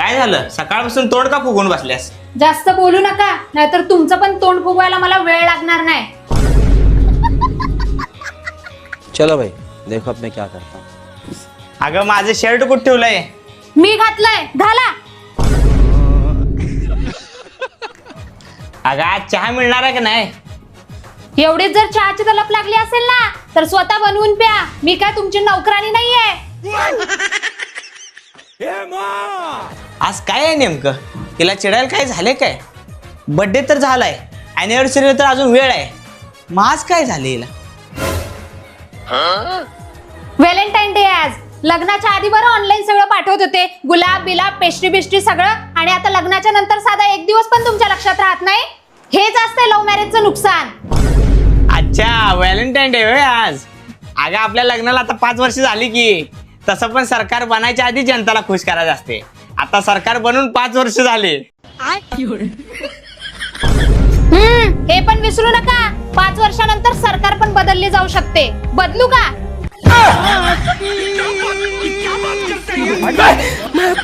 काय झालं? सकाळपासून तोंड का फुगून बसल्यास? जास्त बोलू नका, नाहीतर तुमचं पण तोंड फुगवायला मला वेळ लागणार नाही. चलो भाई, देखो अब मैं क्या करता हूँ. अगं माझं शर्ट कुठे ठेवलंय? मी घातलंय, घाला. अगं आज चहा मिळणार आहे का नाही? एवढीच जर चहाची तलप लागली असेल ना तर स्वतः बनवून प्या. मी काय तुमची नोकरानी नाहीये. आज काय आहे नेमकं? तिला चिडायला काय झाले काय? बर्थडे तर झालाय, अॅनिव्हर्सरी तर अजून वेळ आहे. मग आज काय झाले हिला? व्हॅलेंटाईन डे आज. लग्नाच्या आधी बरं ऑनलाईन सगळं पाठवत होते, गुलाब बिलाब पेस्ट्री बिस्ट्री सगळं, आणि आता लग्नाच्या नंतर साधा एक दिवस पण तुमच्या लक्षात राहत नाही. हेच असतंय लव्ह मॅरेजचं नुकसान. अच्छा, व्हॅलेंटाईन डे होय आज. अगं आपल्या लग्नाला आता 5 वर्ष झाली की. तसं पण सरकार बनायच्या आधी जनताला खुश करायचं असते. आता सरकार बनून 5 वर्ष झाले. हे पण विसरू नका, 5 वर्षानंतर सरकार पण बदलली जाऊ शकते. बदलू का? मैं